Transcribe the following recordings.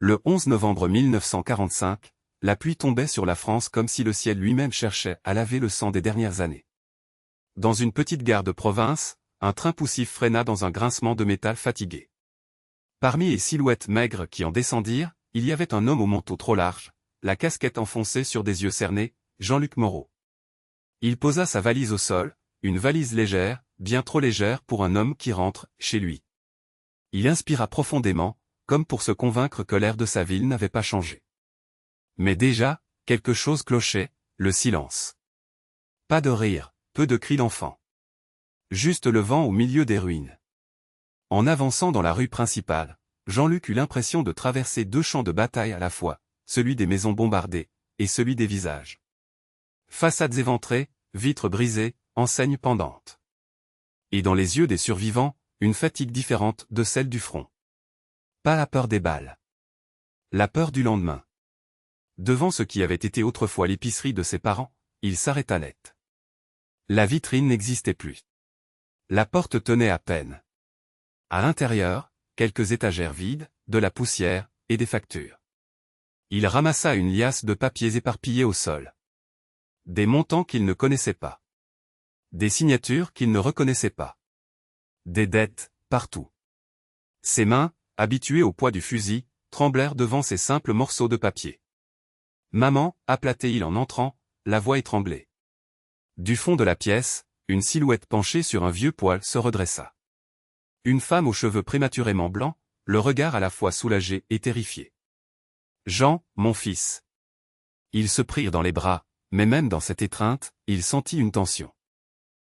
Le 11 novembre 1945, la pluie tombait sur la France comme si le ciel lui-même cherchait à laver le sang des dernières années. Dans une petite gare de province, un train poussif freina dans un grincement de métal fatigué. Parmi les silhouettes maigres qui en descendirent, il y avait un homme au manteau trop large, la casquette enfoncée sur des yeux cernés, Jean-Luc Moreau. Il posa sa valise au sol, une valise légère, bien trop légère pour un homme qui rentre chez lui. Il inspira profondément, comme pour se convaincre que l'air de sa ville n'avait pas changé. Mais déjà, quelque chose clochait, le silence. Pas de rire, peu de cris d'enfants. Juste le vent au milieu des ruines. En avançant dans la rue principale, Jean-Luc eut l'impression de traverser deux champs de bataille à la fois, celui des maisons bombardées, et celui des visages. Façades éventrées, vitres brisées, enseignes pendantes. Et dans les yeux des survivants, une fatigue différente de celle du front. Pas la peur des balles. La peur du lendemain. Devant ce qui avait été autrefois l'épicerie de ses parents, il s'arrêta net. La vitrine n'existait plus. La porte tenait à peine. À l'intérieur, quelques étagères vides, de la poussière, et des factures. Il ramassa une liasse de papiers éparpillés au sol. Des montants qu'il ne connaissait pas. Des signatures qu'il ne reconnaissait pas. Des dettes, partout. Ses mains, habituées au poids du fusil, tremblèrent devant ces simples morceaux de papier. « Maman » appela-t-il en entrant, la voix étranglée. Du fond de la pièce, une silhouette penchée sur un vieux poêle se redressa. Une femme aux cheveux prématurément blancs, le regard à la fois soulagé et terrifié. « Jean, mon fils. » Ils se prirent dans les bras, mais même dans cette étreinte, il sentit une tension.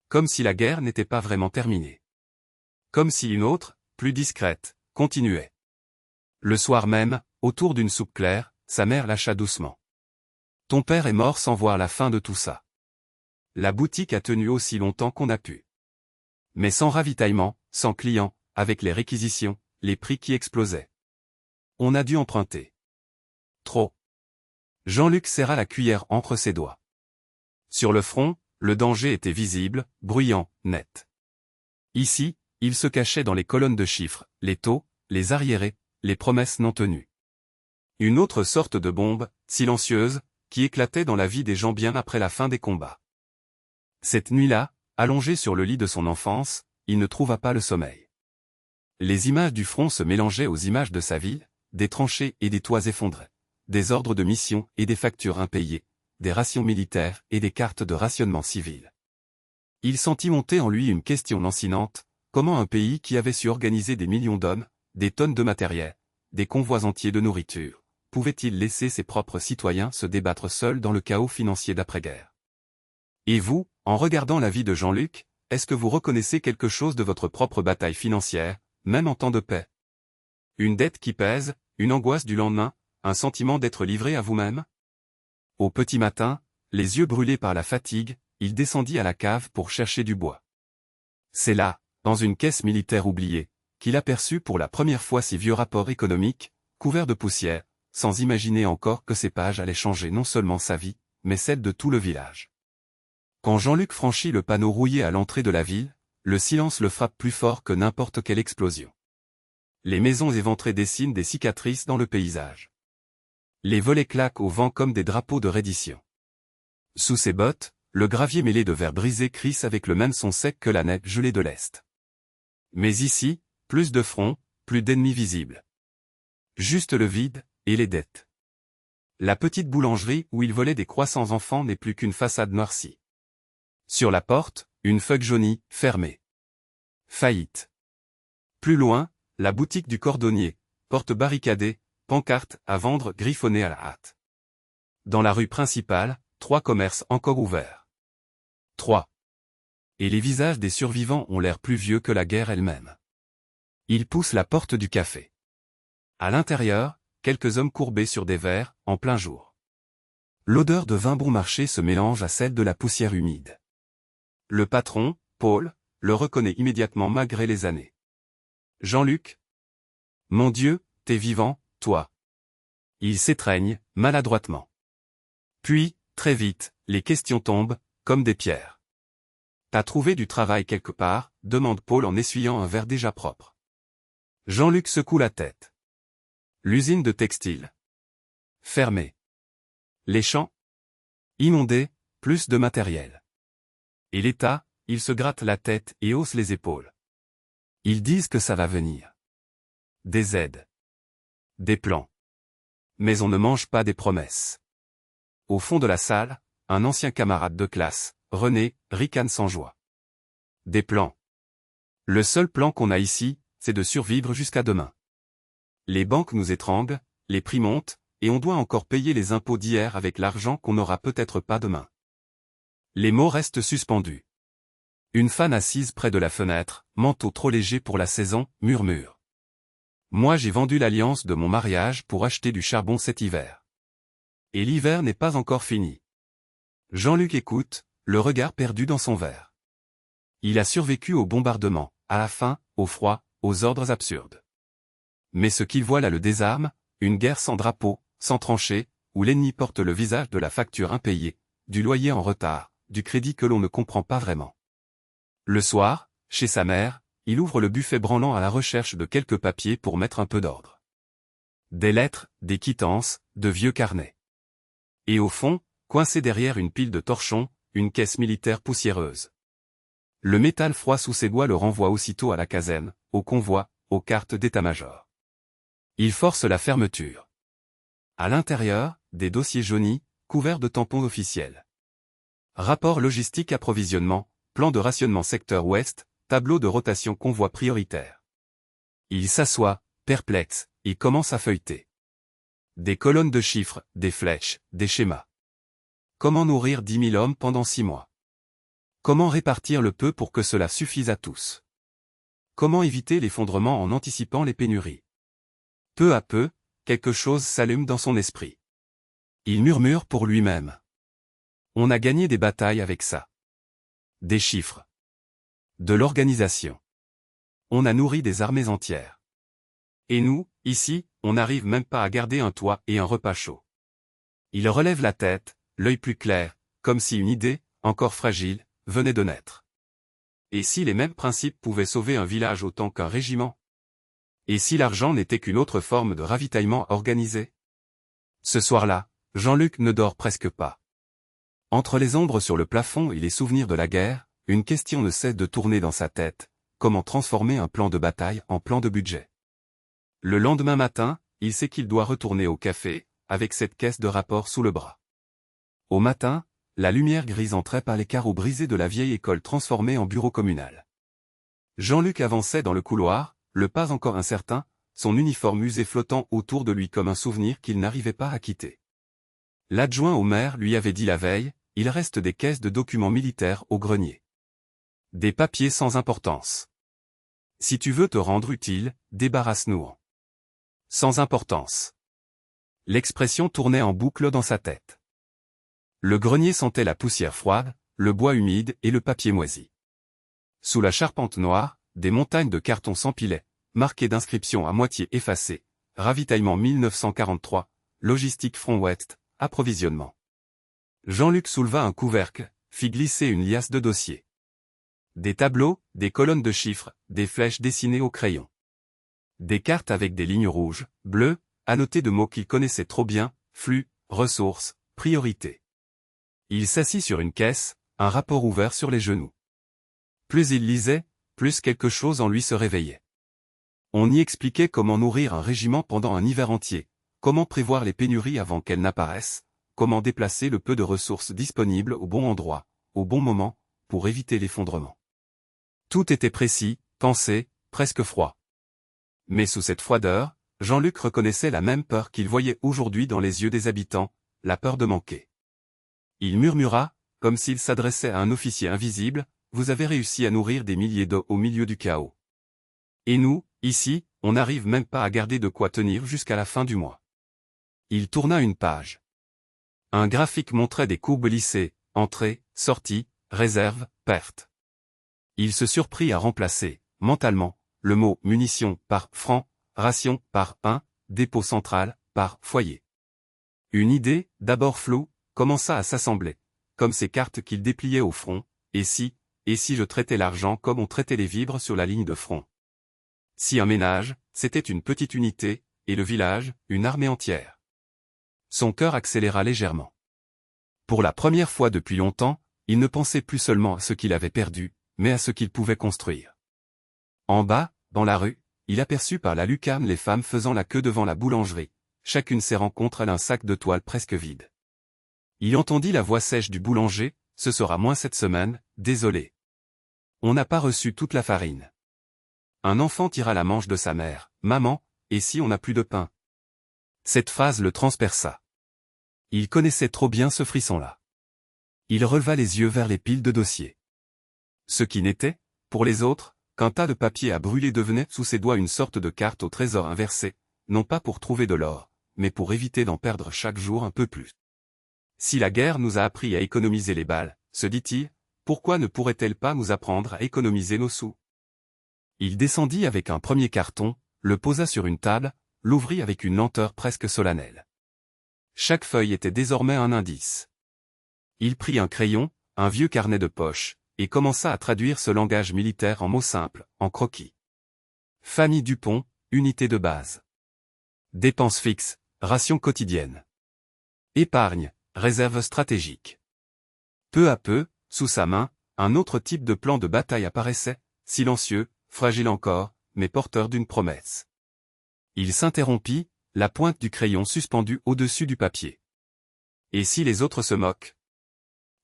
Comme si la guerre n'était pas vraiment terminée. Comme si une autre, plus discrète, continuait. Le soir même, autour d'une soupe claire, sa mère lâcha doucement. « Ton père est mort sans voir la fin de tout ça. La boutique a tenu aussi longtemps qu'on a pu. Mais sans ravitaillement, sans clients, avec les réquisitions, les prix qui explosaient. On a dû emprunter. Trop. » Jean-Luc serra la cuillère entre ses doigts. Sur le front, le danger était visible, bruyant, net. Ici, il se cachait dans les colonnes de chiffres, les taux, les arriérés, les promesses non tenues. Une autre sorte de bombe, silencieuse, qui éclatait dans la vie des gens bien après la fin des combats. Cette nuit-là, allongé sur le lit de son enfance, il ne trouva pas le sommeil. Les images du front se mélangeaient aux images de sa ville, des tranchées et des toits effondrés, des ordres de mission et des factures impayées, des rations militaires et des cartes de rationnement civil. Il sentit monter en lui une question lancinante, comment un pays qui avait su organiser des millions d'hommes, des tonnes de matériel, des convois entiers de nourriture, pouvait-il laisser ses propres citoyens se débattre seuls dans le chaos financier d'après-guerre? Et vous, en regardant la vie de Jean-Luc, est-ce que vous reconnaissez quelque chose de votre propre bataille financière, même en temps de paix? Une dette qui pèse, une angoisse du lendemain, un sentiment d'être livré à vous-même? Au petit matin, les yeux brûlés par la fatigue, il descendit à la cave pour chercher du bois. C'est là, dans une caisse militaire oubliée, qu'il aperçut pour la première fois ces vieux rapports économiques, couverts de poussière, sans imaginer encore que ces pages allaient changer non seulement sa vie, mais celle de tout le village. Quand Jean-Luc franchit le panneau rouillé à l'entrée de la ville, le silence le frappe plus fort que n'importe quelle explosion. Les maisons éventrées dessinent des cicatrices dans le paysage. Les volets claquent au vent comme des drapeaux de reddition. Sous ses bottes, le gravier mêlé de verre brisé crisse avec le même son sec que la neige gelée de l'Est. Mais ici, plus de fronts, plus d'ennemis visibles. Juste le vide, et les dettes. La petite boulangerie où il volait des croissants enfants n'est plus qu'une façade noircie. Sur la porte, une feuille jaunie, fermée. Faillite. Plus loin, la boutique du cordonnier, porte barricadée, pancarte à vendre griffonnée à la hâte. Dans la rue principale, 3 commerces encore ouverts. 3. Et les visages des survivants ont l'air plus vieux que la guerre elle-même. Il pousse la porte du café. À l'intérieur, quelques hommes courbés sur des verres, en plein jour. L'odeur de vin bon marché se mélange à celle de la poussière humide. Le patron, Paul, le reconnaît immédiatement malgré les années. « Jean-Luc ? Mon Dieu, t'es vivant, toi !» Il s'étreigne, maladroitement. Puis, très vite, les questions tombent, comme des pierres. « T'as trouvé du travail quelque part ?» demande Paul en essuyant un verre déjà propre. Jean-Luc secoue la tête. L'usine de textile. Fermée. Les champs. Inondés, plus de matériel. Et l'État, il se gratte la tête et hausse les épaules. Ils disent que ça va venir. Des aides. Des plans. Mais on ne mange pas des promesses. Au fond de la salle, un ancien camarade de classe, René, ricane sans joie. Des plans. Le seul plan qu'on a ici, c'est de survivre jusqu'à demain. Les banques nous étranglent, les prix montent, et on doit encore payer les impôts d'hier avec l'argent qu'on n'aura peut-être pas demain. Les mots restent suspendus. Une fan assise près de la fenêtre, manteau trop léger pour la saison, murmure. Moi j'ai vendu l'alliance de mon mariage pour acheter du charbon cet hiver. Et l'hiver n'est pas encore fini. Jean-Luc écoute, le regard perdu dans son verre. Il a survécu au bombardement, à la faim, au froid, aux ordres absurdes. Mais ce qu'il voit là le désarme, une guerre sans drapeau, sans tranchée, où l'ennemi porte le visage de la facture impayée, du loyer en retard, du crédit que l'on ne comprend pas vraiment. Le soir, chez sa mère, il ouvre le buffet branlant à la recherche de quelques papiers pour mettre un peu d'ordre. Des lettres, des quittances, de vieux carnets. Et au fond, coincé derrière une pile de torchons, une caisse militaire poussiéreuse. Le métal froid sous ses doigts le renvoie aussitôt à la caserne, au convoi, aux cartes d'état-major. Il force la fermeture. À l'intérieur, des dossiers jaunis, couverts de tampons officiels. Rapport logistique approvisionnement, plan de rationnement secteur ouest, tableau de rotation convoi prioritaire. Il s'assoit, perplexe, et commence à feuilleter. Des colonnes de chiffres, des flèches, des schémas. Comment nourrir 10 000 hommes pendant 6 mois? Comment répartir le peu pour que cela suffise à tous? Comment éviter l'effondrement en anticipant les pénuries? Peu à peu, quelque chose s'allume dans son esprit. Il murmure pour lui-même. On a gagné des batailles avec ça. Des chiffres. De l'organisation. On a nourri des armées entières. Et nous, ici, on n'arrive même pas à garder un toit et un repas chaud. Il relève la tête, l'œil plus clair, comme si une idée, encore fragile, venait de naître. Et si les mêmes principes pouvaient sauver un village autant qu'un régiment? Et si l'argent n'était qu'une autre forme de ravitaillement organisé? Ce soir-là, Jean-Luc ne dort presque pas. Entre les ombres sur le plafond et les souvenirs de la guerre, une question ne cesse de tourner dans sa tête: comment transformer un plan de bataille en plan de budget? Le lendemain matin, il sait qu'il doit retourner au café, avec cette caisse de rapport sous le bras. Au matin, la lumière grise entrait par les carreaux brisés de la vieille école transformée en bureau communal. Jean-Luc avançait dans le couloir, le pas encore incertain, son uniforme usé flottant autour de lui comme un souvenir qu'il n'arrivait pas à quitter. L'adjoint au maire lui avait dit la veille: il reste des caisses de documents militaires au grenier. Des papiers sans importance. Si tu veux te rendre utile, débarrasse-nous-en. Sans importance. L'expression tournait en boucle dans sa tête. Le grenier sentait la poussière froide, le bois humide et le papier moisi. Sous la charpente noire, des montagnes de cartons s'empilaient, marquées d'inscriptions à moitié effacées: ravitaillement 1943, logistique front ouest, approvisionnement. Jean-Luc souleva un couvercle, fit glisser une liasse de dossiers. Des tableaux, des colonnes de chiffres, des flèches dessinées au crayon. Des cartes avec des lignes rouges, bleues, annotées de mots qu'il connaissait trop bien: flux, ressources, priorités. Il s'assit sur une caisse, un rapport ouvert sur les genoux. Plus il lisait, plus quelque chose en lui se réveillait. On y expliquait comment nourrir un régiment pendant un hiver entier, comment prévoir les pénuries avant qu'elles n'apparaissent, comment déplacer le peu de ressources disponibles au bon endroit, au bon moment, pour éviter l'effondrement. Tout était précis, pensé, presque froid. Mais sous cette froideur, Jean-Luc reconnaissait la même peur qu'il voyait aujourd'hui dans les yeux des habitants, la peur de manquer. Il murmura, comme s'il s'adressait à un officier invisible: vous avez réussi à nourrir des milliers d'hommes au milieu du chaos. Et nous, ici, on n'arrive même pas à garder de quoi tenir jusqu'à la fin du mois. Il tourna une page. Un graphique montrait des courbes lissées: entrée, sortie, réserve, perte. Il se surprit à remplacer, mentalement, le mot munitions par franc, ration par pain, dépôt central par foyer. Une idée, d'abord floue, commença à s'assembler, comme ces cartes qu'il dépliait au front: et si je traitais l'argent comme on traitait les vivres sur la ligne de front? Si un ménage, c'était une petite unité, et le village, une armée entière. Son cœur accéléra légèrement. Pour la première fois depuis longtemps, il ne pensait plus seulement à ce qu'il avait perdu, mais à ce qu'il pouvait construire. En bas, dans la rue, il aperçut par la lucarne les femmes faisant la queue devant la boulangerie, chacune serrant contre elle un sac de toile presque vide. Il entendit la voix sèche du boulanger, « Ce sera moins cette semaine, désolé. On n'a pas reçu toute la farine. » Un enfant tira la manche de sa mère, « Maman, et si on n'a plus de pain ?» Cette phrase le transperça. Il connaissait trop bien ce frisson-là. Il releva les yeux vers les piles de dossiers. Ce qui n'était, pour les autres, qu'un tas de papier à brûler devenait sous ses doigts une sorte de carte au trésor inversée, non pas pour trouver de l'or, mais pour éviter d'en perdre chaque jour un peu plus. Si la guerre nous a appris à économiser les balles, se dit-il, pourquoi ne pourrait-elle pas nous apprendre à économiser nos sous? Il descendit avec un premier carton, le posa sur une table, l'ouvrit avec une lenteur presque solennelle. Chaque feuille était désormais un indice. Il prit un crayon, un vieux carnet de poche, et commença à traduire ce langage militaire en mots simples, en croquis. Famille Dupont, unité de base. Dépenses fixes, ration quotidienne. Épargne, réserve stratégique. Peu à peu, sous sa main, un autre type de plan de bataille apparaissait, silencieux, fragile encore, mais porteur d'une promesse. Il s'interrompit, la pointe du crayon suspendue au-dessus du papier. Et si les autres se moquent?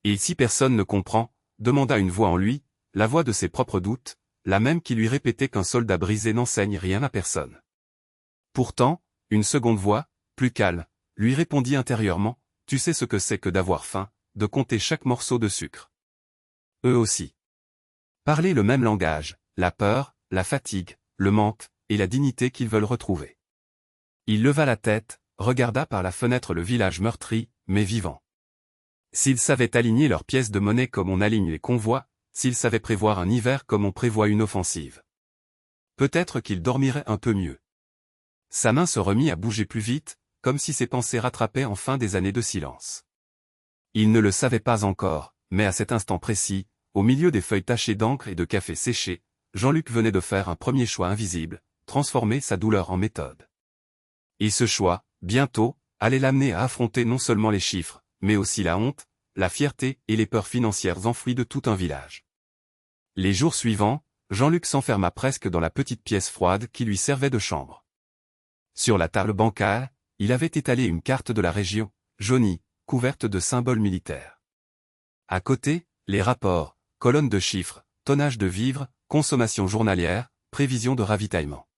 Et si personne ne comprend? Demanda une voix en lui, la voix de ses propres doutes, la même qui lui répétait qu'un soldat brisé n'enseigne rien à personne. Pourtant, une seconde voix, plus calme, lui répondit intérieurement, « Tu sais ce que c'est que d'avoir faim, de compter chaque morceau de sucre. » Eux aussi. Parler le même langage, la peur, la fatigue, le manque, et la dignité qu'ils veulent retrouver. Il leva la tête, regarda par la fenêtre le village meurtri, mais vivant. S'ils savaient aligner leurs pièces de monnaie comme on aligne les convois, s'ils savaient prévoir un hiver comme on prévoit une offensive. Peut-être qu'ils dormiraient un peu mieux. Sa main se remit à bouger plus vite, comme si ses pensées rattrapaient enfin des années de silence. Il ne le savait pas encore, mais à cet instant précis, au milieu des feuilles tachées d'encre et de café séché, Jean-Luc venait de faire un premier choix invisible, transformer sa douleur en méthode. Et ce choix, bientôt, allait l'amener à affronter non seulement les chiffres, mais aussi la honte, la fierté et les peurs financières enfouies de tout un village. Les jours suivants, Jean-Luc s'enferma presque dans la petite pièce froide qui lui servait de chambre. Sur la table bancale, il avait étalé une carte de la région, jaunie, couverte de symboles militaires. À côté, les rapports, colonnes de chiffres, tonnage de vivres, consommation journalière, prévision de ravitaillement.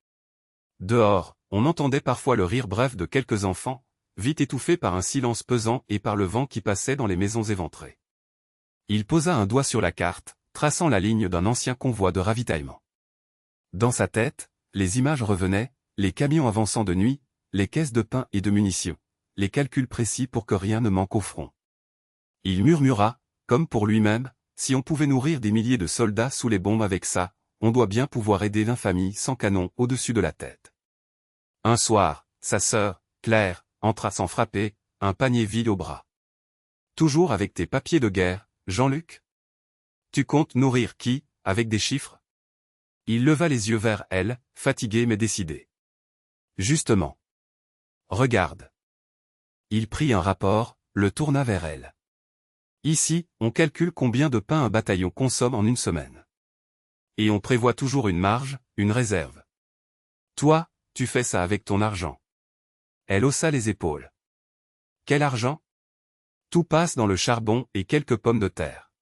Dehors, on entendait parfois le rire bref de quelques enfants, vite étouffé par un silence pesant et par le vent qui passait dans les maisons éventrées. Il posa un doigt sur la carte, traçant la ligne d'un ancien convoi de ravitaillement. Dans sa tête, les images revenaient, les camions avançant de nuit, les caisses de pain et de munitions, les calculs précis pour que rien ne manque au front. Il murmura, comme pour lui-même, si on pouvait nourrir des milliers de soldats sous les bombes avec ça, on doit bien pouvoir aider l'infamie sans canon au-dessus de la tête. Un soir, sa sœur, Claire, entra sans frapper, un panier vide au bras. Toujours avec tes papiers de guerre, Jean-Luc? Tu comptes nourrir qui, avec des chiffres? Il leva les yeux vers elle, fatigué mais décidé. Justement. Regarde. Il prit un rapport, le tourna vers elle. Ici, on calcule combien de pain un bataillon consomme en une semaine. Et on prévoit toujours une marge, une réserve. Toi, tu fais ça avec ton argent. Elle haussa les épaules. Quel argent? Tout passe dans le charbon et quelques pommes de terre.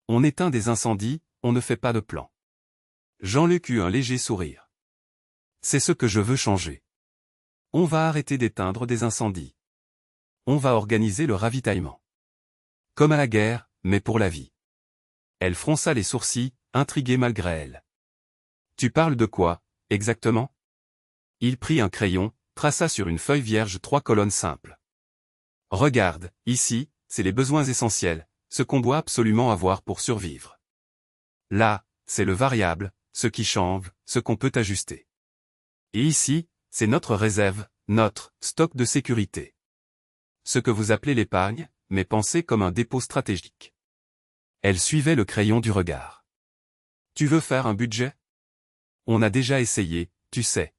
On éteint des incendies, on ne fait pas de plan. Jean-Luc eut un léger sourire. C'est ce que je veux changer. On va arrêter d'éteindre des incendies. On va organiser le ravitaillement. Comme à la guerre, mais pour la vie. Elle fronça les sourcils, intriguée malgré elle. Tu parles de quoi, exactement? Il prit un crayon, traça sur une feuille vierge 3 colonnes simples. Regarde, ici, c'est les besoins essentiels, ce qu'on doit absolument avoir pour survivre. Là, c'est le variable, ce qui change, ce qu'on peut ajuster. Et ici, c'est notre réserve, notre stock de sécurité. Ce que vous appelez l'épargne, mais pensez comme un dépôt stratégique. Elle suivait le crayon du regard. Tu veux faire un budget? On a déjà essayé, tu sais.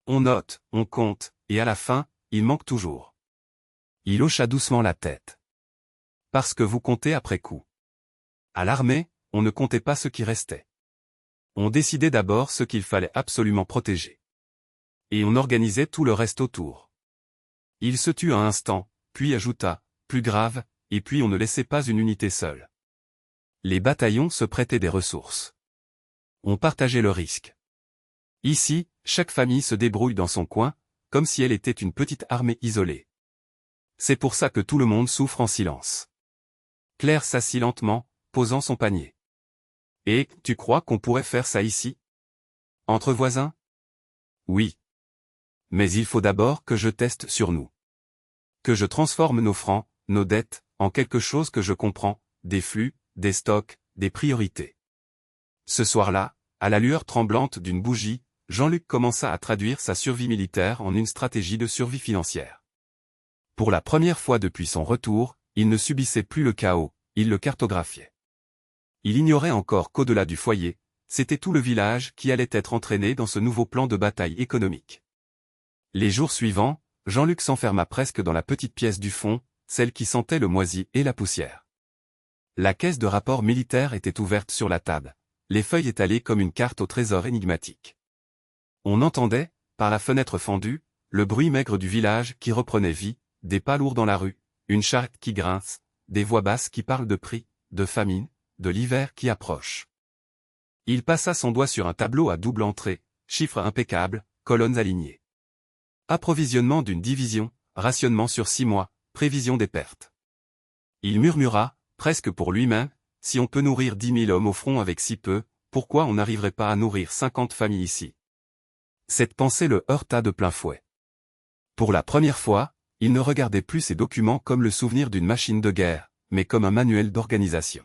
On note, on compte, et à la fin, il manque toujours. Il hocha doucement la tête. Parce que vous comptez après coup. À l'armée, on ne comptait pas ce qui restait. On décidait d'abord ce qu'il fallait absolument protéger. Et on organisait tout le reste autour. Il se tut un instant, puis ajouta, plus grave, et puis on ne laissait pas une unité seule. Les bataillons se prêtaient des ressources. On partageait le risque. Ici, chaque famille se débrouille dans son coin, comme si elle était une petite armée isolée. C'est pour ça que tout le monde souffre en silence. Claire s'assit lentement, posant son panier. Et, tu crois qu'on pourrait faire ça ici? Entre voisins? Oui. Mais il faut d'abord que je teste sur nous. Que je transforme nos francs, nos dettes, en quelque chose que je comprends, des flux, des stocks, des priorités. Ce soir-là, à la lueur tremblante d'une bougie, Jean-Luc commença à traduire sa survie militaire en une stratégie de survie financière. Pour la première fois depuis son retour, il ne subissait plus le chaos, il le cartographiait. Il ignorait encore qu'au-delà du foyer, c'était tout le village qui allait être entraîné dans ce nouveau plan de bataille économique. Les jours suivants, Jean-Luc s'enferma presque dans la petite pièce du fond, celle qui sentait le moisi et la poussière. La caisse de rapport militaire était ouverte sur la table, les feuilles étalées comme une carte au trésor énigmatique. On entendait, par la fenêtre fendue, le bruit maigre du village qui reprenait vie, des pas lourds dans la rue, une charrette qui grince, des voix basses qui parlent de prix, de famine, de l'hiver qui approche. Il passa son doigt sur un tableau à double entrée, chiffres impeccables, colonnes alignées. Approvisionnement d'une division, rationnement sur 6 mois, prévision des pertes. Il murmura, presque pour lui-même, si on peut nourrir 10 000 hommes au front avec si peu, pourquoi on n'arriverait pas à nourrir 50 familles ici? Cette pensée le heurta de plein fouet. Pour la première fois, il ne regardait plus ces documents comme le souvenir d'une machine de guerre, mais comme un manuel d'organisation.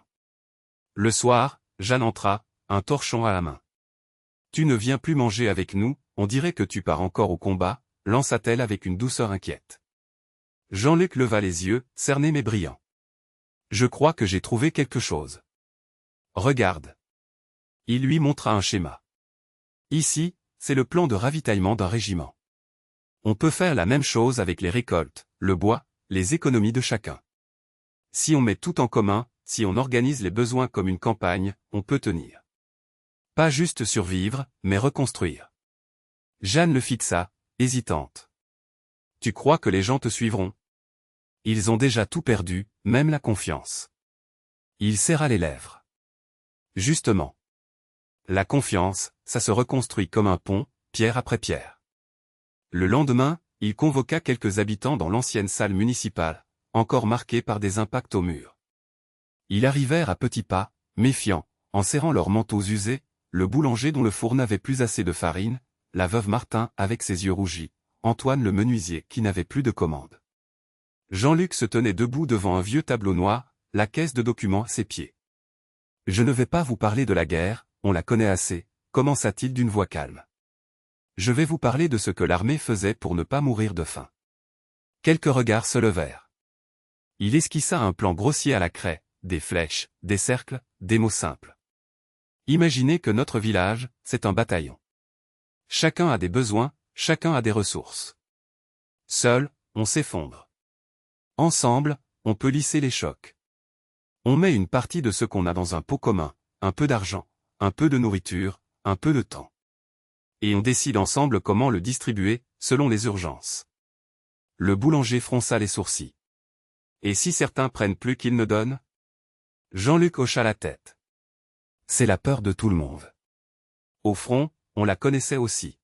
Le soir, Jeanne entra, un torchon à la main. « Tu ne viens plus manger avec nous, on dirait que tu pars encore au combat », lança-t-elle avec une douceur inquiète. Jean-Luc leva les yeux, cerné mais brillant. « Je crois que j'ai trouvé quelque chose. Regarde. » Il lui montra un schéma. Ici, c'est le plan de ravitaillement d'un régiment. On peut faire la même chose avec les récoltes, le bois, les économies de chacun. Si on met tout en commun, si on organise les besoins comme une campagne, on peut tenir. Pas juste survivre, mais reconstruire. Jeanne le fixa, hésitante. Tu crois que les gens te suivront? Ils ont déjà tout perdu, même la confiance. Il serra les lèvres. Justement. La confiance, ça se reconstruit comme un pont, pierre après pierre. Le lendemain, il convoqua quelques habitants dans l'ancienne salle municipale, encore marquée par des impacts au mur. Ils arrivèrent à petits pas, méfiants, en serrant leurs manteaux usés, le boulanger dont le four n'avait plus assez de farine, la veuve Martin avec ses yeux rougis, Antoine le menuisier qui n'avait plus de commande. Jean-Luc se tenait debout devant un vieux tableau noir, la caisse de documents à ses pieds. « Je ne vais pas vous parler de la guerre, on la connaît assez », commença-t-il d'une voix calme. « Je vais vous parler de ce que l'armée faisait pour ne pas mourir de faim. » Quelques regards se levèrent. Il esquissa un plan grossier à la craie, des flèches, des cercles, des mots simples. Imaginez que notre village, c'est un bataillon. Chacun a des besoins, chacun a des ressources. Seul, on s'effondre. Ensemble, on peut lisser les chocs. On met une partie de ce qu'on a dans un pot commun, un peu d'argent, un peu de nourriture, un peu de temps. Et on décide ensemble comment le distribuer, selon les urgences. Le boulanger fronça les sourcils. Et si certains prennent plus qu'ils ne donnent? Jean-Luc hocha la tête. C'est la peur de tout le monde. Au front, on la connaissait aussi.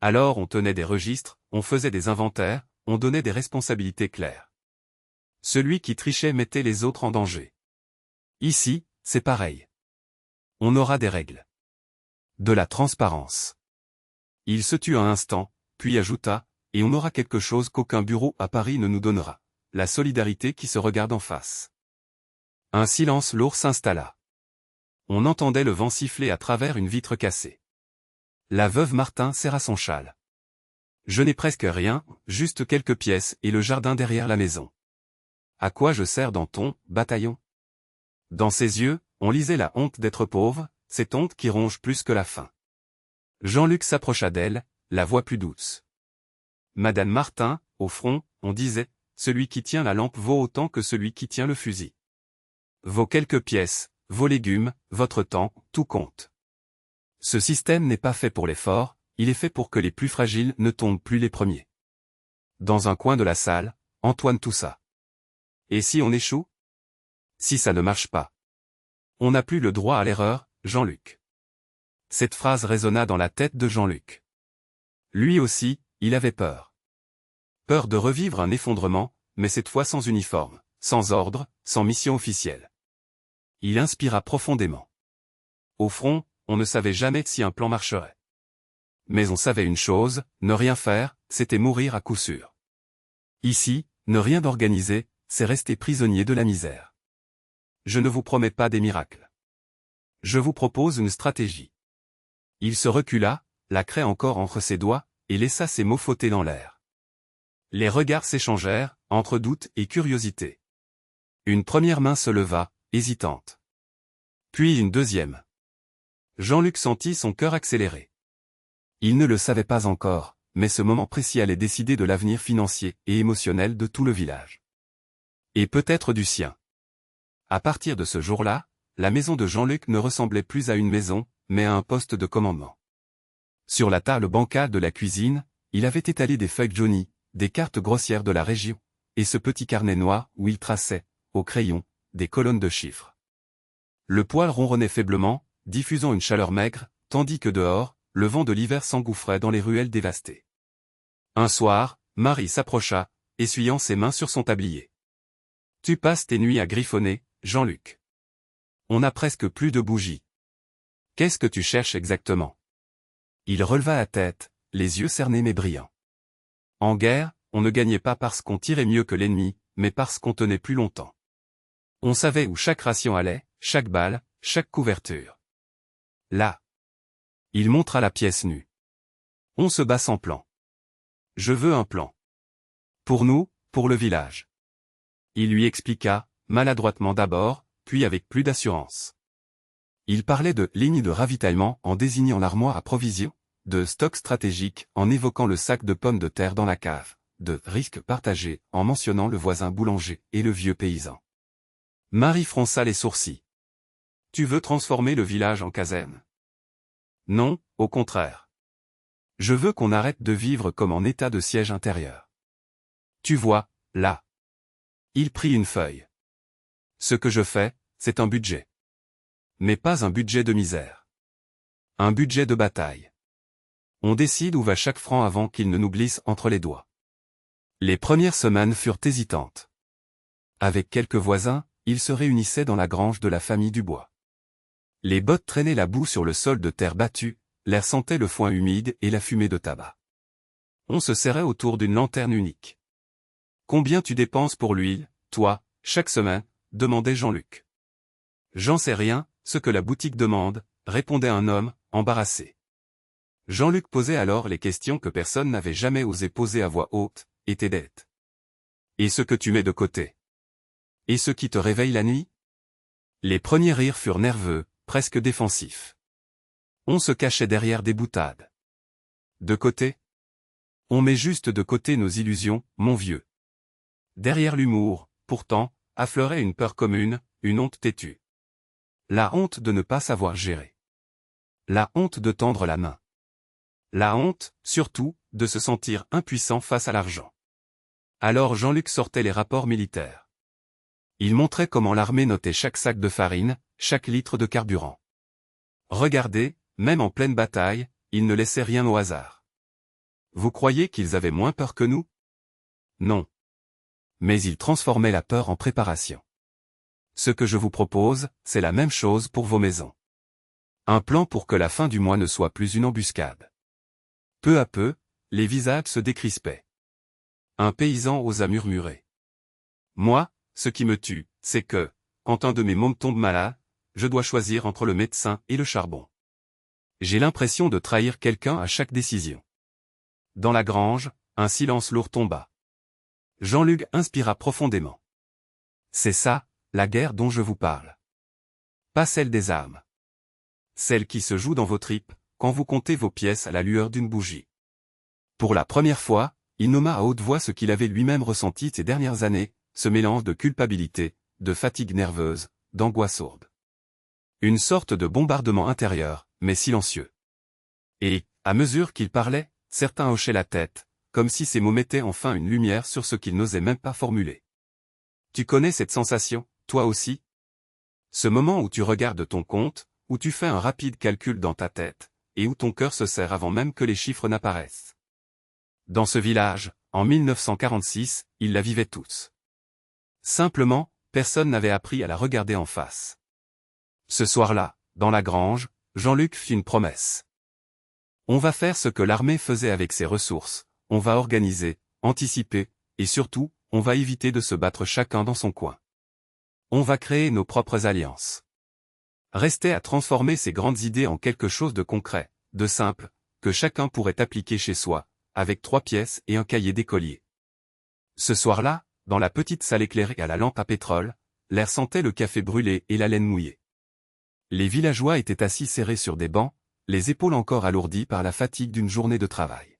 Alors on tenait des registres, on faisait des inventaires, on donnait des responsabilités claires. Celui qui trichait mettait les autres en danger. Ici, c'est pareil. On aura des règles. De la transparence. Il se tut un instant, puis ajouta, et on aura quelque chose qu'aucun bureau à Paris ne nous donnera. La solidarité qui se regarde en face. Un silence lourd s'installa. On entendait le vent siffler à travers une vitre cassée. La veuve Martin serra son châle. Je n'ai presque rien, juste quelques pièces et le jardin derrière la maison. À quoi je sers dans ton bataillon? Dans ses yeux, on lisait la honte d'être pauvre, cette honte qui ronge plus que la faim. Jean-Luc s'approcha d'elle, la voix plus douce. Madame Martin, au front, on disait, celui qui tient la lampe vaut autant que celui qui tient le fusil. Vos quelques pièces, vos légumes, votre temps, tout compte. Ce système n'est pas fait pour les forts, il est fait pour que les plus fragiles ne tombent plus les premiers. Dans un coin de la salle, Antoine toussa. Et si on échoue? Si ça ne marche pas? On n'a plus le droit à l'erreur, Jean-Luc. Cette phrase résonna dans la tête de Jean-Luc. Lui aussi, il avait peur. Peur de revivre un effondrement, mais cette fois sans uniforme, sans ordre, sans mission officielle. Il inspira profondément. Au front, on ne savait jamais si un plan marcherait. Mais on savait une chose, ne rien faire, c'était mourir à coup sûr. Ici, ne rien organiser, c'est rester prisonnier de la misère. Je ne vous promets pas des miracles. Je vous propose une stratégie. Il se recula, la craie encore entre ses doigts, et laissa ses mots flotter dans l'air. Les regards s'échangèrent, entre doute et curiosité. Une première main se leva, hésitante. Puis une deuxième. Jean-Luc sentit son cœur accélérer. Il ne le savait pas encore, mais ce moment précis allait décider de l'avenir financier et émotionnel de tout le village. Et peut-être du sien. À partir de ce jour-là, la maison de Jean-Luc ne ressemblait plus à une maison, mais à un poste de commandement. Sur la table bancale de la cuisine, il avait étalé des feuilles jaunies, des cartes grossières de la région, et ce petit carnet noir où il traçait, au crayon, des colonnes de chiffres. Le poêle ronronnait faiblement, diffusant une chaleur maigre, tandis que dehors, le vent de l'hiver s'engouffrait dans les ruelles dévastées. Un soir, Marie s'approcha, essuyant ses mains sur son tablier. « Tu passes tes nuits à griffonner, Jean-Luc. On n'a presque plus de bougies. Qu'est-ce que tu cherches exactement ?» Il releva la tête, les yeux cernés mais brillants. En guerre, on ne gagnait pas parce qu'on tirait mieux que l'ennemi, mais parce qu'on tenait plus longtemps. On savait où chaque ration allait, chaque balle, chaque couverture. Là. Il montra la pièce nue. On se bat sans plan. Je veux un plan. Pour nous, pour le village. Il lui expliqua, maladroitement d'abord, puis avec plus d'assurance. Il parlait de ligne de ravitaillement en désignant l'armoire à provisions, de stock stratégique en évoquant le sac de pommes de terre dans la cave, de risque partagé en mentionnant le voisin boulanger et le vieux paysan. Marie fronça les sourcils. Tu veux transformer le village en caserne? Non, au contraire. Je veux qu'on arrête de vivre comme en état de siège intérieur. Tu vois, là. Il prit une feuille. Ce que je fais, c'est un budget. Mais pas un budget de misère. Un budget de bataille. On décide où va chaque franc avant qu'il ne nous glisse entre les doigts. Les premières semaines furent hésitantes. Avec quelques voisins, ils se réunissaient dans la grange de la famille Dubois. Les bottes traînaient la boue sur le sol de terre battue, l'air sentait le foin humide et la fumée de tabac. On se serrait autour d'une lanterne unique. « Combien tu dépenses pour l'huile, toi, chaque semaine ?» demandait Jean-Luc. « J'en sais rien, ce que la boutique demande », répondait un homme, embarrassé. Jean-Luc posait alors les questions que personne n'avait jamais osé poser à voix haute, et tes dettes. Et ce que tu mets de côté. Et ce qui te réveille la nuit? Les premiers rires furent nerveux, presque défensifs. On se cachait derrière des boutades. De côté? On met juste de côté nos illusions, mon vieux. Derrière l'humour, pourtant, affleurait une peur commune, une honte têtue. La honte de ne pas savoir gérer. La honte de tendre la main. La honte, surtout, de se sentir impuissant face à l'argent. Alors Jean-Luc sortait les rapports militaires. Il montrait comment l'armée notait chaque sac de farine, chaque litre de carburant. Regardez, même en pleine bataille, ils ne laissaient rien au hasard. Vous croyez qu'ils avaient moins peur que nous? Non. Mais ils transformaient la peur en préparation. Ce que je vous propose, c'est la même chose pour vos maisons. Un plan pour que la fin du mois ne soit plus une embuscade. Peu à peu, les visages se décrispaient. Un paysan osa murmurer. Moi, ce qui me tue, c'est que, quand un de mes mômes tombe malade, je dois choisir entre le médecin et le charbon. J'ai l'impression de trahir quelqu'un à chaque décision. Dans la grange, un silence lourd tomba. Jean-Luc inspira profondément. C'est ça, la guerre dont je vous parle. Pas celle des armes. Celle qui se joue dans vos tripes, quand vous comptez vos pièces à la lueur d'une bougie. Pour la première fois, il nomma à haute voix ce qu'il avait lui-même ressenti ces dernières années, ce mélange de culpabilité, de fatigue nerveuse, d'angoisse sourde. Une sorte de bombardement intérieur, mais silencieux. Et, à mesure qu'il parlait, certains hochaient la tête, comme si ces mots mettaient enfin une lumière sur ce qu'ils n'osaient même pas formuler. Tu connais cette sensation, toi aussi? Ce moment où tu regardes ton compte, où tu fais un rapide calcul dans ta tête, et où ton cœur se serre avant même que les chiffres n'apparaissent. Dans ce village, en 1946, ils la vivaient tous. Simplement, personne n'avait appris à la regarder en face. Ce soir-là, dans la grange, Jean-Luc fit une promesse. On va faire ce que l'armée faisait avec ses ressources, on va organiser, anticiper, et surtout, on va éviter de se battre chacun dans son coin. On va créer nos propres alliances. Restait à transformer ces grandes idées en quelque chose de concret, de simple, que chacun pourrait appliquer chez soi, avec 3 pièces et un cahier d'écolier. Ce soir-là, dans la petite salle éclairée à la lampe à pétrole, l'air sentait le café brûlé et la laine mouillée. Les villageois étaient assis serrés sur des bancs, les épaules encore alourdies par la fatigue d'une journée de travail.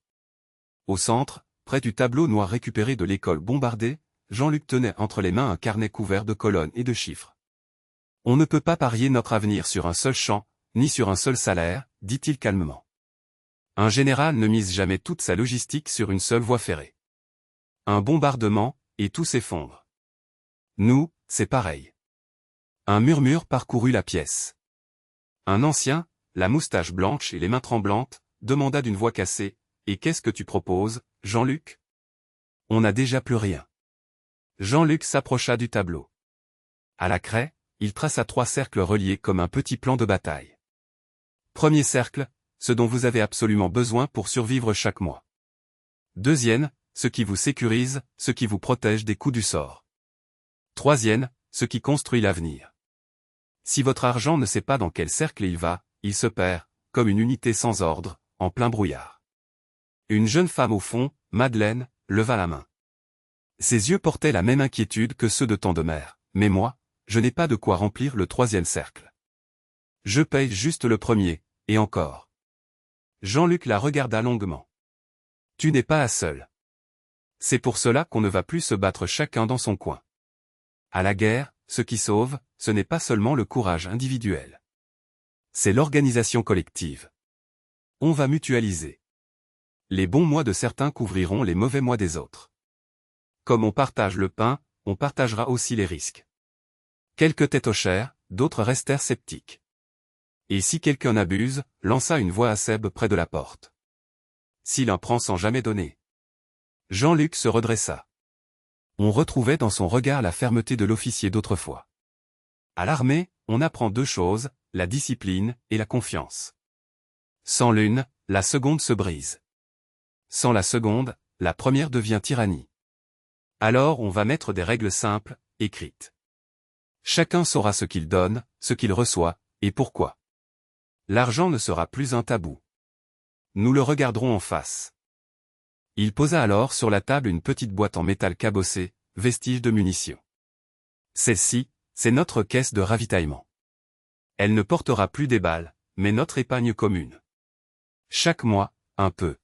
Au centre, près du tableau noir récupéré de l'école bombardée, Jean-Luc tenait entre les mains un carnet couvert de colonnes et de chiffres. On ne peut pas parier notre avenir sur un seul champ, ni sur un seul salaire, dit-il calmement. Un général ne mise jamais toute sa logistique sur une seule voie ferrée. Un bombardement, et tout s'effondre. Nous, c'est pareil. Un murmure parcourut la pièce. Un ancien, la moustache blanche et les mains tremblantes, demanda d'une voix cassée, « Et qu'est-ce que tu proposes, Jean-Luc » ? On n'a déjà plus rien. Jean-Luc s'approcha du tableau. À la craie, il traça 3 cercles reliés comme un petit plan de bataille. Premier cercle, ce dont vous avez absolument besoin pour survivre chaque mois. Deuxième, ce qui vous sécurise, ce qui vous protège des coups du sort. Troisième, ce qui construit l'avenir. Si votre argent ne sait pas dans quel cercle il va, il se perd, comme une unité sans ordre, en plein brouillard. Une jeune femme au fond, Madeleine, leva la main. Ses yeux portaient la même inquiétude que ceux de tant de mères, mais moi, je n'ai pas de quoi remplir le 3e cercle. Je paye juste le premier, et encore. Jean-Luc la regarda longuement. Tu n'es pas la seule. C'est pour cela qu'on ne va plus se battre chacun dans son coin. À la guerre, ce qui sauve, ce n'est pas seulement le courage individuel. C'est l'organisation collective. On va mutualiser. Les bons mois de certains couvriront les mauvais mois des autres. Comme on partage le pain, on partagera aussi les risques. Quelques têtes hochèrent, d'autres restèrent sceptiques. Et si quelqu'un abuse, lança une voix acerbes près de la porte. S'il en prend sans jamais donner. Jean-Luc se redressa. On retrouvait dans son regard la fermeté de l'officier d'autrefois. À l'armée, on apprend 2 choses, la discipline et la confiance. Sans l'une, la seconde se brise. Sans la seconde, la première devient tyrannie. Alors on va mettre des règles simples, écrites. Chacun saura ce qu'il donne, ce qu'il reçoit, et pourquoi. L'argent ne sera plus un tabou. Nous le regarderons en face. Il posa alors sur la table une petite boîte en métal cabossé, vestige de munitions. Celle-ci, c'est notre caisse de ravitaillement. Elle ne portera plus des balles, mais notre épargne commune. Chaque mois, un peu.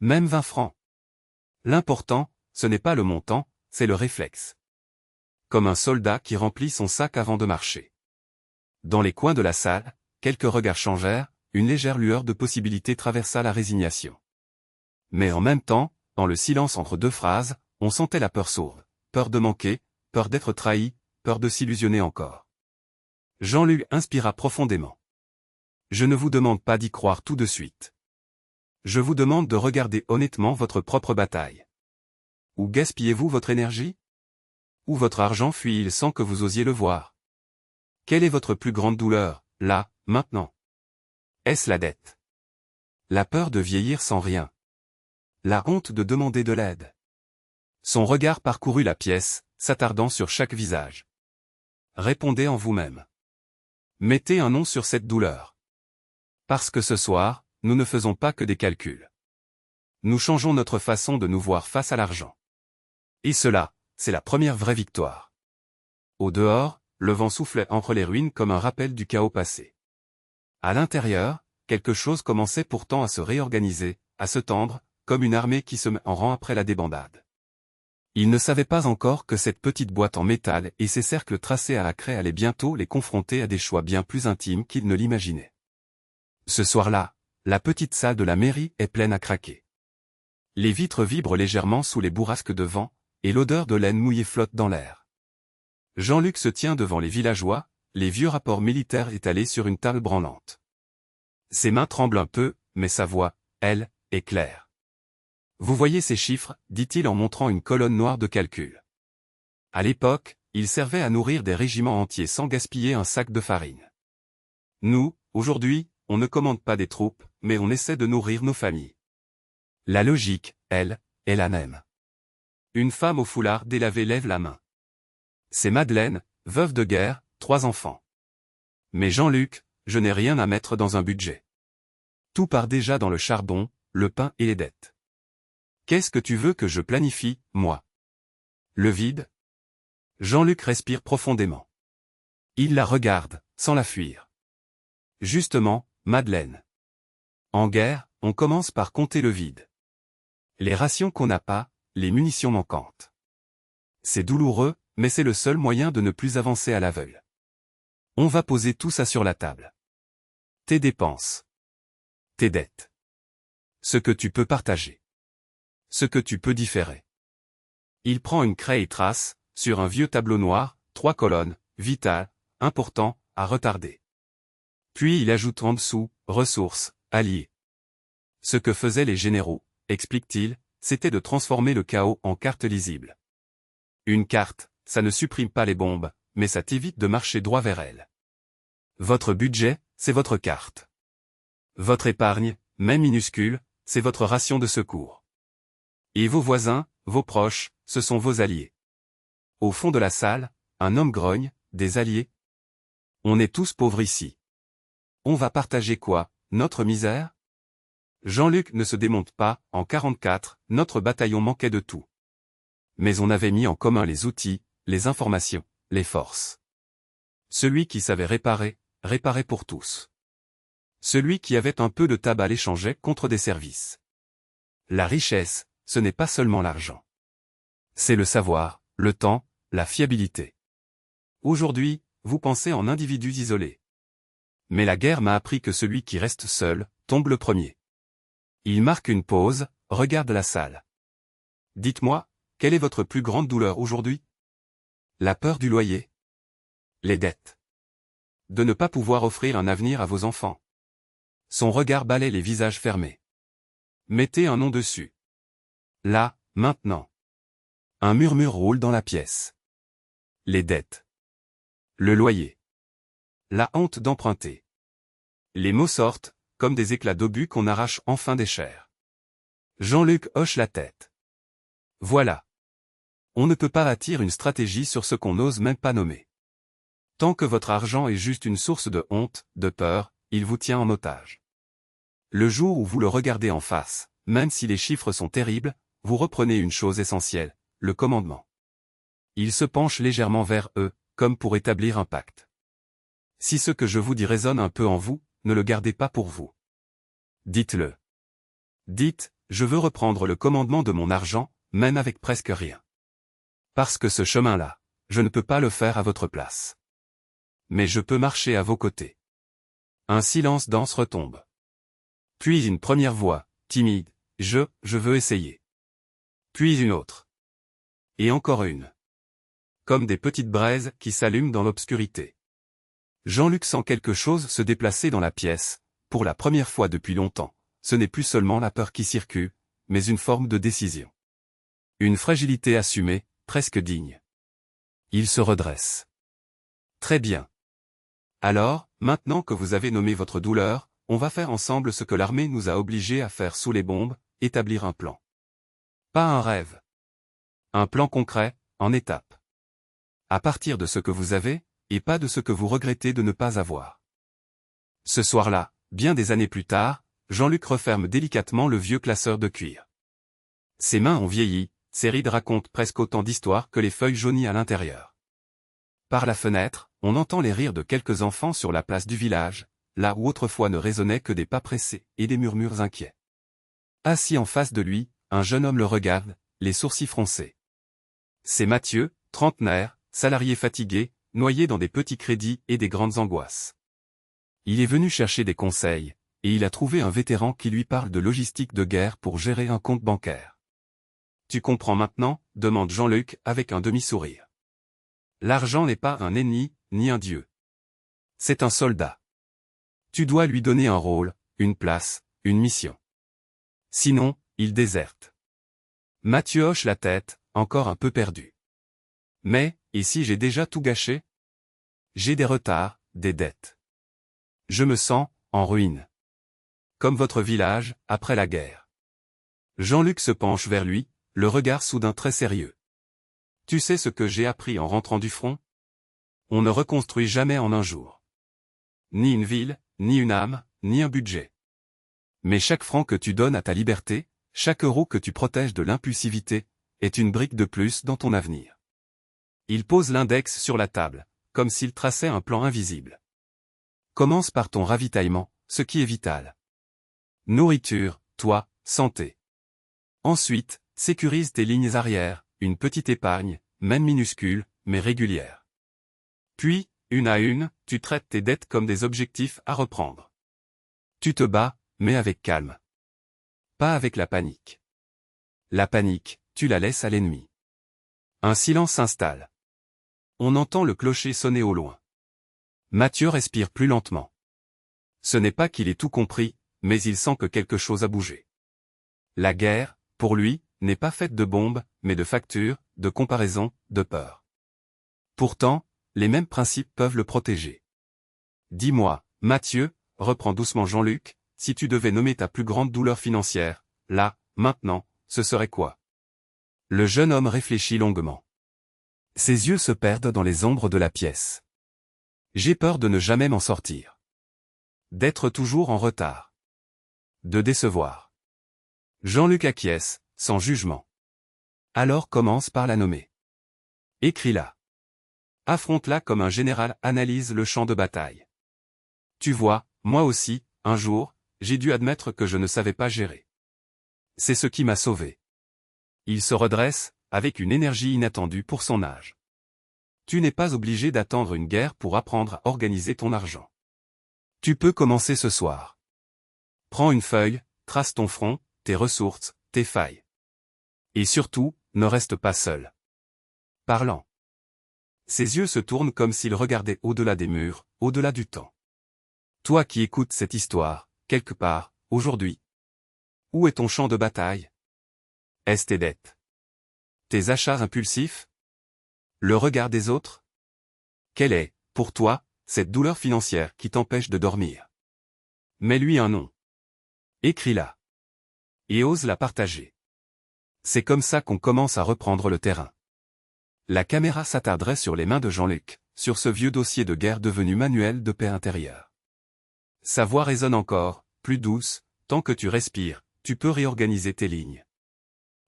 Même 20 francs. L'important, ce n'est pas le montant, c'est le réflexe. Comme un soldat qui remplit son sac avant de marcher. Dans les coins de la salle, quelques regards changèrent, une légère lueur de possibilité traversa la résignation. Mais en même temps, dans le silence entre 2 phrases, on sentait la peur sourde, peur de manquer, peur d'être trahi, peur de s'illusionner encore. Jean-Luc inspira profondément. Je ne vous demande pas d'y croire tout de suite. Je vous demande de regarder honnêtement votre propre bataille. Où gaspillez-vous votre énergie? Où votre argent fuit-il sans que vous osiez le voir? Quelle est votre plus grande douleur, là, maintenant? Est-ce la dette? La peur de vieillir sans rien? La honte de demander de l'aide? Son regard parcourut la pièce, s'attardant sur chaque visage. Répondez en vous-même. Mettez un nom sur cette douleur. Parce que ce soir, nous ne faisons pas que des calculs. Nous changeons notre façon de nous voir face à l'argent. Et cela, c'est la première vraie victoire. Au dehors, le vent soufflait entre les ruines comme un rappel du chaos passé. À l'intérieur, quelque chose commençait pourtant à se réorganiser, à se tendre, comme une armée qui se met en rang après la débandade. Il ne savait pas encore que cette petite boîte en métal et ses cercles tracés à la craie allaient bientôt les confronter à des choix bien plus intimes qu'il ne l'imaginait. Ce soir-là, la petite salle de la mairie est pleine à craquer. Les vitres vibrent légèrement sous les bourrasques de vent, et l'odeur de laine mouillée flotte dans l'air. Jean-Luc se tient devant les villageois, les vieux rapports militaires étalés sur une table branlante. Ses mains tremblent un peu, mais sa voix, elle, est claire. Vous voyez ces chiffres, dit-il en montrant une colonne noire de calcul. À l'époque, ils servaient à nourrir des régiments entiers sans gaspiller un sac de farine. Nous, aujourd'hui, on ne commande pas des troupes, mais on essaie de nourrir nos familles. La logique, elle, est la même. Une femme au foulard délavé lève la main. C'est Madeleine, veuve de guerre, 3 enfants. Mais Jean-Luc, je n'ai rien à mettre dans un budget. Tout part déjà dans le charbon, le pain et les dettes. Qu'est-ce que tu veux que je planifie, moi? Le vide? Jean-Luc respire profondément. Il la regarde, sans la fuir. Justement, Madeleine. En guerre, on commence par compter le vide. Les rations qu'on n'a pas, les munitions manquantes. C'est douloureux, mais c'est le seul moyen de ne plus avancer à l'aveugle. On va poser tout ça sur la table. Tes dépenses. Tes dettes. Ce que tu peux partager. Ce que tu peux différer. Il prend une craie et trace, sur un vieux tableau noir, 3 colonnes, vital, important, à retarder. Puis il ajoute en dessous, ressources, alliés. Ce que faisaient les généraux, explique-t-il, c'était de transformer le chaos en carte lisible. Une carte, ça ne supprime pas les bombes, mais ça t'évite de marcher droit vers elles. Votre budget, c'est votre carte. Votre épargne, même minuscule, c'est votre ration de secours. Et vos voisins, vos proches, ce sont vos alliés. Au fond de la salle, un homme grogne, des alliés. On est tous pauvres ici. On va partager quoi, notre misère? Jean-Luc ne se démonte pas, en 44, notre bataillon manquait de tout. Mais on avait mis en commun les outils, les informations, les forces. Celui qui savait réparer, réparait pour tous. Celui qui avait un peu de tabac l'échangeait contre des services. La richesse, ce n'est pas seulement l'argent. C'est le savoir, le temps, la fiabilité. Aujourd'hui, vous pensez en individus isolés. Mais la guerre m'a appris que celui qui reste seul, tombe le premier. Il marque une pause, regarde la salle. Dites-moi, quelle est votre plus grande douleur aujourd'hui? La peur du loyer. Les dettes. De ne pas pouvoir offrir un avenir à vos enfants. Son regard balaie les visages fermés. Mettez un nom dessus. Là, maintenant. Un murmure roule dans la pièce. Les dettes. Le loyer. La honte d'emprunter. Les mots sortent, comme des éclats d'obus qu'on arrache enfin des chairs. Jean-Luc hoche la tête. Voilà. On ne peut pas bâtir une stratégie sur ce qu'on n'ose même pas nommer. Tant que votre argent est juste une source de honte, de peur, il vous tient en otage. Le jour où vous le regardez en face, même si les chiffres sont terribles, vous reprenez une chose essentielle, le commandement. Il se penche légèrement vers eux, comme pour établir un pacte. Si ce que je vous dis résonne un peu en vous, ne le gardez pas pour vous. Dites-le. Dites, je veux reprendre le commandement de mon argent, même avec presque rien. Parce que ce chemin-là, je ne peux pas le faire à votre place. Mais je peux marcher à vos côtés. Un silence dense retombe. Puis une première voix, timide, je veux essayer. Puis une autre. Et encore une. Comme des petites braises qui s'allument dans l'obscurité. Jean-Luc sent quelque chose se déplacer dans la pièce, pour la première fois depuis longtemps. Ce n'est plus seulement la peur qui circule, mais une forme de décision. Une fragilité assumée, presque digne. Il se redresse. Très bien. Alors, maintenant que vous avez nommé votre douleur, on va faire ensemble ce que l'armée nous a obligés à faire sous les bombes, établir un plan. Pas un rêve. Un plan concret, en étapes. À partir de ce que vous avez, et pas de ce que vous regrettez de ne pas avoir. Ce soir-là, bien des années plus tard, Jean-Luc referme délicatement le vieux classeur de cuir. Ses mains ont vieilli, ses rides racontent presque autant d'histoires que les feuilles jaunies à l'intérieur. Par la fenêtre, on entend les rires de quelques enfants sur la place du village, là où autrefois ne résonnaient que des pas pressés et des murmures inquiets. Assis en face de lui, un jeune homme le regarde, les sourcils froncés. C'est Mathieu, trentenaire, salarié fatigué, noyé dans des petits crédits et des grandes angoisses. Il est venu chercher des conseils, et il a trouvé un vétéran qui lui parle de logistique de guerre pour gérer un compte bancaire. Tu comprends maintenant, demande Jean-Luc avec un demi-sourire. L'argent n'est pas un ennemi, ni un dieu. C'est un soldat. Tu dois lui donner un rôle, une place, une mission. Sinon, il déserte. Mathieu hoche la tête, encore un peu perdu. Mais, et si j'ai déjà tout gâché? J'ai des retards, des dettes. Je me sens, en ruine. Comme votre village, après la guerre. Jean-Luc se penche vers lui, le regard soudain très sérieux. Tu sais ce que j'ai appris en rentrant du front? On ne reconstruit jamais en un jour. Ni une ville, ni une âme, ni un budget. Mais chaque franc que tu donnes à ta liberté, chaque euro que tu protèges de l'impulsivité, est une brique de plus dans ton avenir. Il pose l'index sur la table, comme s'il traçait un plan invisible. Commence par ton ravitaillement, ce qui est vital. Nourriture, toit, santé. Ensuite, sécurise tes lignes arrières, une petite épargne, même minuscule, mais régulière. Puis, une à une, tu traites tes dettes comme des objectifs à reprendre. Tu te bats, mais avec calme. Pas avec la panique. La panique, tu la laisses à l'ennemi. Un silence s'installe. On entend le clocher sonner au loin. Mathieu respire plus lentement. Ce n'est pas qu'il ait tout compris, mais il sent que quelque chose a bougé. La guerre, pour lui, n'est pas faite de bombes, mais de factures, de comparaisons, de peur. Pourtant, les mêmes principes peuvent le protéger. Dis-moi, Mathieu, reprend doucement Jean-Luc, si tu devais nommer ta plus grande douleur financière, là, maintenant, ce serait quoi? Le jeune homme réfléchit longuement. Ses yeux se perdent dans les ombres de la pièce. J'ai peur de ne jamais m'en sortir. D'être toujours en retard. De décevoir. Jean-Luc acquiesce, sans jugement. Alors commence par la nommer. Écris-la. Affronte-la comme un général analyse le champ de bataille. Tu vois, moi aussi, un jour, j'ai dû admettre que je ne savais pas gérer. C'est ce qui m'a sauvé. Il se redresse, avec une énergie inattendue pour son âge. Tu n'es pas obligé d'attendre une guerre pour apprendre à organiser ton argent. Tu peux commencer ce soir. Prends une feuille, trace ton front, tes ressources, tes failles. Et surtout, ne reste pas seul. Parlant. Ses yeux se tournent comme s'il regardait au-delà des murs, au-delà du temps. Toi qui écoutes cette histoire, quelque part, aujourd'hui. Où est ton champ de bataille? Est-ce tes dettes? Tes achats impulsifs? Le regard des autres? Quelle est, pour toi, cette douleur financière qui t'empêche de dormir? Mets-lui un nom. Écris-la. Et ose la partager. C'est comme ça qu'on commence à reprendre le terrain. La caméra s'attarderait sur les mains de Jean-Luc, sur ce vieux dossier de guerre devenu manuel de paix intérieure. Sa voix résonne encore, plus douce, tant que tu respires, tu peux réorganiser tes lignes.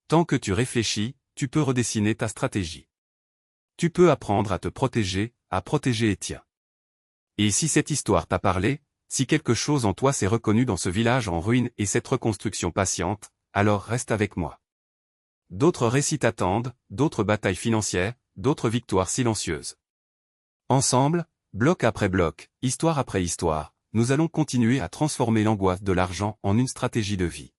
Tant que tu réfléchis, tu peux redessiner ta stratégie. Tu peux apprendre à te protéger, à protéger les tiens. Et si cette histoire t'a parlé, si quelque chose en toi s'est reconnu dans ce village en ruine et cette reconstruction patiente, alors reste avec moi. D'autres récits t'attendent, d'autres batailles financières, d'autres victoires silencieuses. Ensemble, bloc après bloc, histoire après histoire, nous allons continuer à transformer l'angoisse de l'argent en une stratégie de vie.